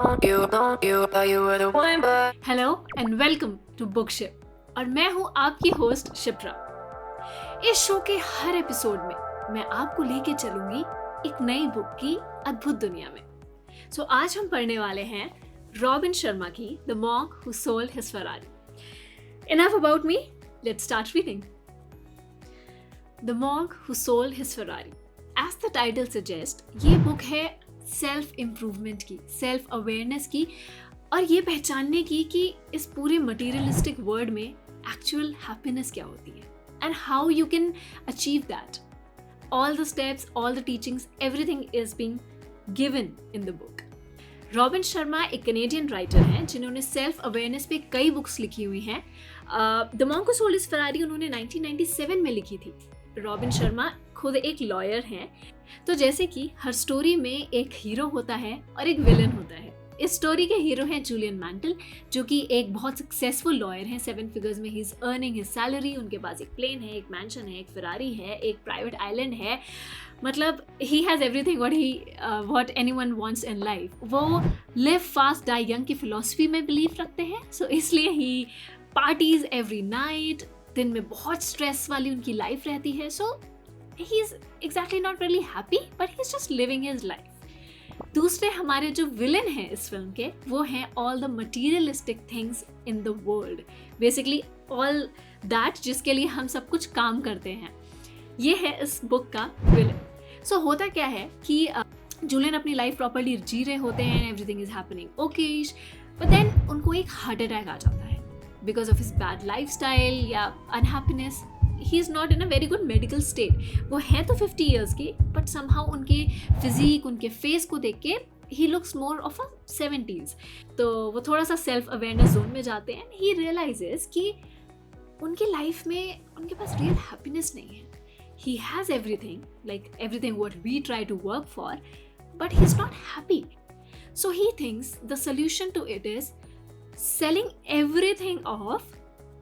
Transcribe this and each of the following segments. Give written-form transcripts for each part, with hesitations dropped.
Hello and welcome to बुकशिप और मैं हूँ आपकी होस्ट शिप्रा। इस शो के हर एपिसोड में मैं आपको लेके चलूंगी एक नई बुक की अद्भुत दुनिया में। सो आज हम पढ़ने वाले हैं रॉबिन शर्मा की the monk who sold his Ferrari. Enough about me, let's start reading. The monk who sold his Ferrari, as the title suggest, ये बुक है सेल्फ इम्प्रूवमेंट की, सेल्फ अवेयरनेस की और ये पहचानने की कि इस पूरे मटीरियलिस्टिक वर्ल्ड में एक्चुअल हैप्पीनेस क्या होती है and how you can achieve that. All the steps, all the teachings, everything is being given in the book. Robin Sharma एक कैनेडियन राइटर हैं जिन्होंने सेल्फ अवेयरनेस पे कई बुक्स लिखी हुई हैं। The monk who sold his Ferrari उन्होंने 1997 में लिखी थी। रॉबिन शर्मा खुद एक लॉयर हैं। तो जैसे कि हर स्टोरी में एक हीरो होता है और एक विलन होता है। इस स्टोरी के हीरो हैं जूलियन मैंटल, जो कि एक बहुत सक्सेसफुल लॉयर हैं। 7 फिगर्स में he is earning his salary. उनके पास एक प्लेन है, एक मैंशन है, एक फरारी है, एक प्राइवेट आइलैंड है। मतलब ही has everything what anyone wants in life. वो लिव फास्ट डाई यंग की फिलॉसफी में बिलीव रखते हैं। सो इसलिए ही पार्टीज एवरी नाइट, दिन में बहुत स्ट्रेस वाली उनकी लाइफ रहती है। सो he is exactly not really happy, but he's just living his life. दूसरे हमारे जो विलन हैं इस फिल्म के, वो हैं all the materialistic things in the world. Basically all that जिसके लिए हम सब कुछ काम करते हैं, ये है इस बुक का विलन। सो होता क्या है कि जूलियन अपनी लाइफ प्रॉपर्ली जी रहे होते हैं, everything is happening okayish, but then उनको एक हार्ट अटैक आ जाता है because of his bad lifestyle या unhappiness. He is not in a very good medical state. वो हैं तो 50 ईयर्स के, बट समहाउ उनके फिजिक, उनके फेस को देख के he looks more of a 70s। तो वो थोड़ा सा सेल्फ अवेयरनेस जोन में जाते हैं। ही रियलाइजेस कि उनकी लाइफ में उनके पास रियल हैप्पीनेस नहीं है। He has everything, like everything what we try to work for, but he is not happy. So he thinks the solution to it is selling everything off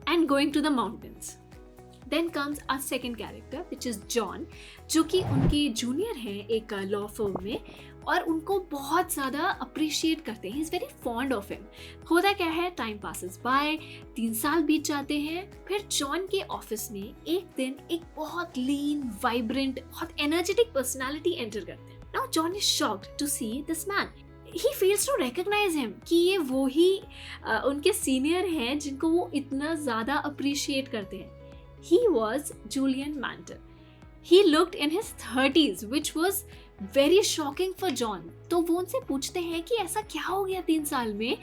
and going to the mountains. Then comes our second character, which is John, जो कि उनके junior हैं एक law firm में और उनको बहुत ज़्यादा अप्रिशिएट करते हैं। He's very fond of him. होता क्या है, टाइम passes by, 3 साल बीत जाते हैं। फिर जॉन के ऑफिस में एक दिन एक बहुत लीन, वाइब्रेंट, बहुत एनर्जेटिक पर्सनालिटी एंटर करते हैं। Now John is shocked to see this man. He fails to recognize him कि ये वो ही उनके सीनियर हैं जिनको वो इतना ज़्यादा अप्रिशिएट करते हैं। He was Julian Mantel. He looked in his 30s, which was very shocking for John. तो वो उनसे पूछते हैं कि ऐसा क्या हो गया 3 साल में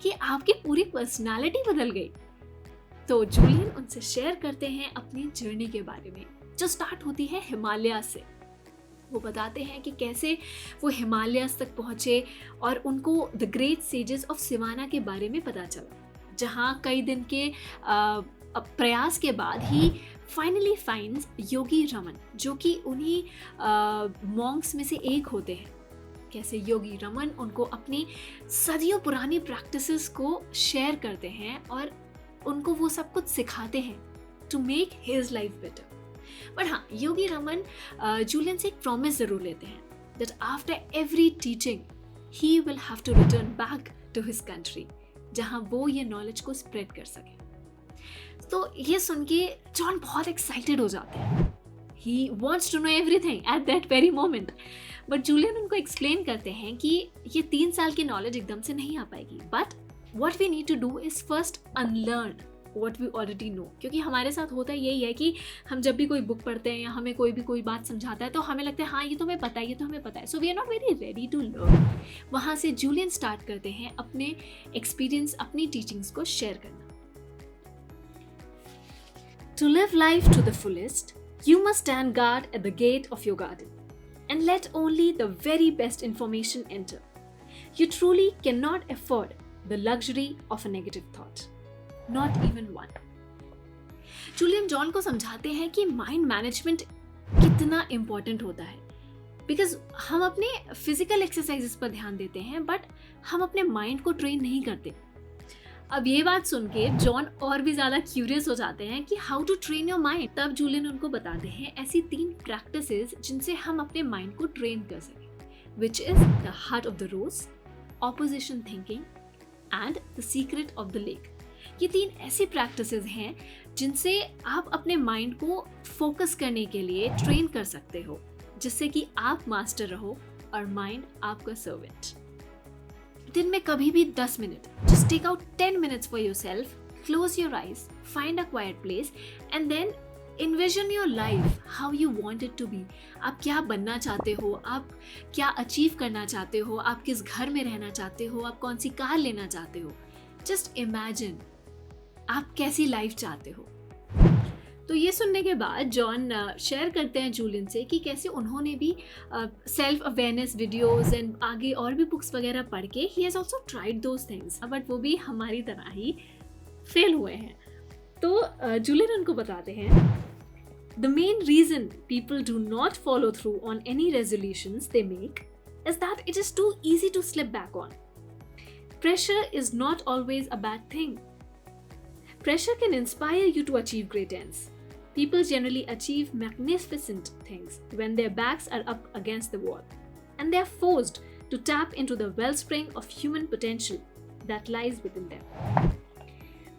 कि आपकी पूरी पर्सनालिटी बदल गई। तो जूलियन उनसे शेयर करते हैं अपनी जर्नी के बारे में, जो स्टार्ट होती है हिमालय से। वो बताते हैं कि कैसे वो हिमालयस तक पहुँचे और उनको the great sages of Siwana के बारे में पता चला, जहाँ कई दिन के प्रयास के बाद ही फाइनली फाइंड्स योगी रमन, जो कि उन्हीं मॉन्क्स में से एक होते हैं। कैसे योगी रमन उनको अपनी सदियों पुरानी प्रैक्टिसेस को शेयर करते हैं और उनको वो सब कुछ सिखाते हैं to make his life better. But हाँ, योगी रमन जूलियन से एक प्रॉमिस जरूर लेते हैं that after every teaching he will have to return back to his country, जहाँ वो ये नॉलेज को स्प्रेड कर सके। तो ये सुन के जॉन बहुत एक्साइटेड हो जाते हैं। He wants to know everything at that very moment. But Julian उनको एक्सप्लेन करते हैं कि ये 3 साल की नॉलेज एकदम से नहीं आ पाएगी, but what we need to do is first unlearn what we already know। क्योंकि हमारे साथ होता यही है कि हम जब भी कोई बुक पढ़ते हैं या हमें कोई बात समझाता है तो हमें लगता है हाँ ये तो हमें पता है, ये तो हमें पता है। So we are not very ready to learn. वहाँ से जूलियन स्टार्ट करते हैं अपने एक्सपीरियंस, अपनी टीचिंग्स को शेयर करना। To live life to the fullest, you must stand guard at the gate of your garden and let only the very best information enter. You truly cannot afford the luxury of a negative thought. Not even one. Julian John को समझाते हैं कि mind management कितना important होता है, because हम अपने physical exercises पर ध्यान देते हैं बट हम अपने माइंड को ट्रेन नहीं करते। अब ये बात सुन के जॉन और भी ज़्यादा क्यूरियस हो जाते हैं कि how to train your mind. तब जूलियन उनको बताते हैं ऐसी 3 प्रैक्टिसेस जिनसे हम अपने माइंड को ट्रेन कर सकें, which is the heart of the rose, opposition thinking and the secret of the lake. ये 3 ऐसी प्रैक्टिसेस हैं जिनसे आप अपने माइंड को फोकस करने के लिए ट्रेन कर सकते हो, जिससे कि आप मास्टर रहो और माइंड आपका सर्वेंट। दिन में कभी भी 10 minute, just take out 10 minutes for yourself, close your eyes, find a quiet place and then envision your life how you want it to be। आप क्या बनना चाहते हो, आप क्या अचीव करना चाहते हो, आप किस घर में रहना चाहते हो, आप कौन सी कार लेना चाहते हो। जस्ट इमेजिन आप कैसी लाइफ चाहते हो। तो ये सुनने के बाद जॉन शेयर करते हैं जूलियन से कि कैसे उन्होंने भी सेल्फ अवेयरनेस वीडियोस एंड आगे और भी बुक्स वगैरह पढ़ के he has also tried those things, but वो भी हमारी तरह ही फेल हुए हैं। तो जूलियन उनको बताते हैं, the main reason people do not follow through on any resolutions they make is that it is too easy to slip back on. Pressure is not always a bad thing. Pressure can inspire you to achieve great ends. People generally achieve magnificent things when their backs are up against the wall and they are forced to tap into the wellspring of human potential that lies within them.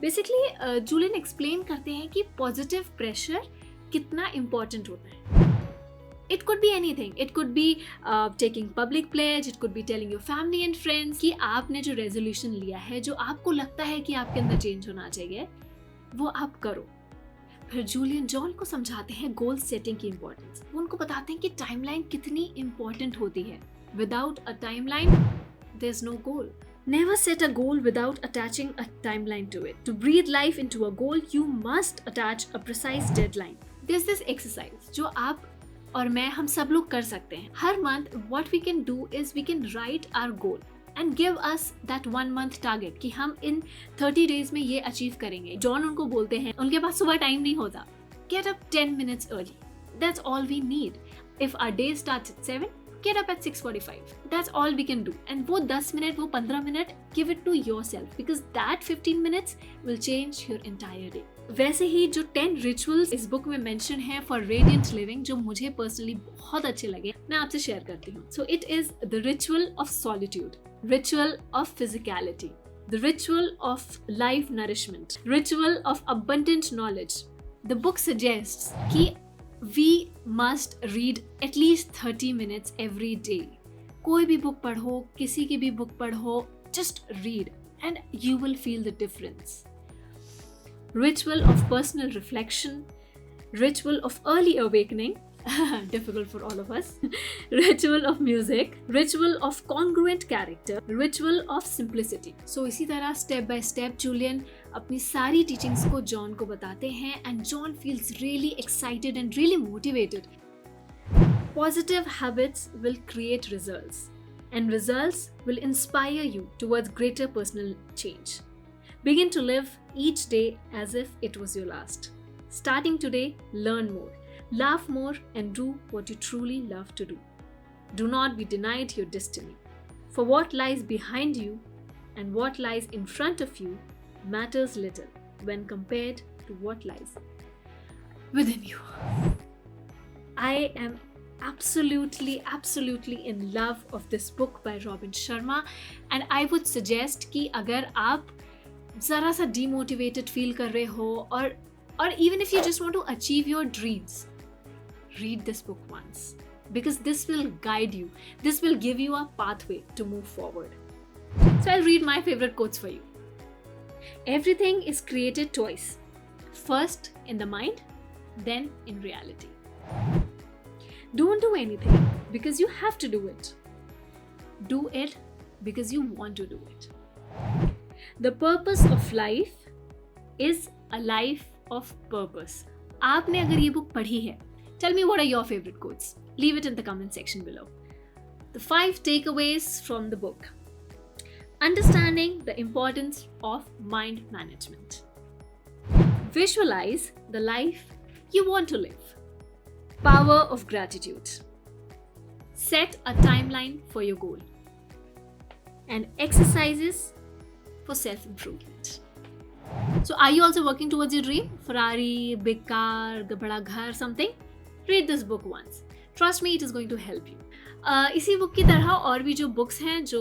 Basically, Julian explain करते हैं कि positive pressure कितना important होता है। It could be anything. It could be taking public pledge. It could be telling your family and friends कि आपने जो resolution लिया है, जो आपको लगता है कि आपके अंदर change होना चाहिए, वो आप करो। फिर जूलियन जॉन को समझाते हैं गोल सेटिंग की इम्पोर्टेंस। वो उनको बताते हैं कि टाइमलाइन कितनी इम्पोर्टेंट होती है। Without a timeline, there's no goal. Never set a goal without attaching a timeline to it. To breathe life into a goal, you must attach a precise deadline. There's this exercise जो आप और मैं हम सब लोग कर सकते हैं। हर month what we can do is we can write our goal and give us that 1 month target कि हम इन 30 days में ये achieve करेंगे। जॉन उनको बोलते हैं, उनके पास सुबह टाइम नहीं होता। Get up 10 minutes early. That's all we need. If our day starts at 7, get up at 6:45. That's all we can do. And वो 10 minute, वो 15 minute, give it to yourself because that 15 minutes will change your entire day. वैसे ही जो 10 rituals इस book में mention है for radiant living, जो मुझे personally बहुत अच्छे लगे, मैं आपसे share करती हूँ. So it is the ritual of solitude, ritual of physicality, the ritual of life nourishment, ritual of abundant knowledge. The book suggests कि we must read at least 30 minutes every day. कोई भी book पढ़ो, किसी की भी book पढ़ो, just read and you will feel the difference. Ritual of personal reflection, ritual of early awakening, difficult for all of us, ritual of music, ritual of congruent character, ritual of simplicity. So इसी तरह step by step Julian अपनी सारी teachings को John को बताते हैं and John feels really excited and really motivated. Positive habits will create results and results will inspire you towards greater personal change. Begin to live each day as if it was your last. Starting today, learn more, laugh more and do what you truly love to do. Do not be denied your destiny. For what lies behind you and what lies in front of you matters little when compared to what lies within you. I am absolutely in love of this book by Robin Sharma and I would suggest कि अगर आप ज़रा सा demotivated feel कर रहे हो or even if you just want to achieve your dreams, read this book once because this will guide you. This will give you a pathway to move forward. So I'll read my favorite quotes for you. Everything is created twice. First in the mind, then in reality. Don't do anything because you have to do it. Do it because you want to do it. The purpose of life is a life of purpose. आपने अगर ये book पढ़ी है, tell me what are your favorite quotes. Leave it in the comment section below. The 5 takeaways from the book. Understanding the importance of mind management. Visualize the life you want to live. Power of gratitude. Set a timeline for your goal. And exercises for self-improvement. So are you also working towards your dream? Ferrari, big car, bada ghar, something? Read this book once. Trust me, it is going to help you. इसी book की तरह और भी जो books हैं जो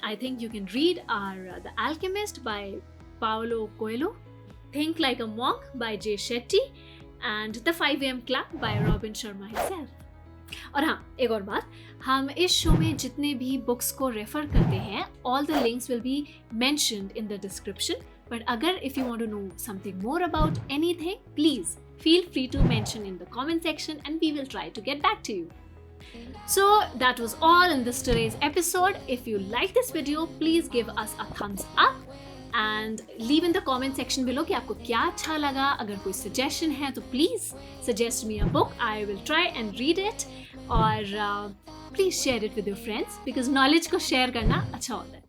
I think you can read are the alchemist by Paolo Coelho, think like a monk by Jay Shetty and the 5 AM club by Robin Sharma himself. और हाँ, एक और बात, हम इस शो में जितने भी बुक्स को रेफर करते हैं, all the links will be mentioned in the description. But अगर if you want to know something more about anything, please feel free to mention in the comment section and we will try to get back to you. So that was all in this today's episode. If you like this video, please give us a thumbs up and leave in the comment section below कि आपको क्या अच्छा लगा. अगर कोई suggestion है तो please suggest me a book. I will try and read it. और please share it with your friends because knowledge को share करना अच्छा होता है.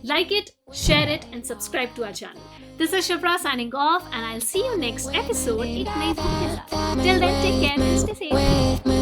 Like it, share it and subscribe to our channel. This is Shipra signing off and I'll see you next episode. एक नई book के साथ. Till then, take care and stay safe.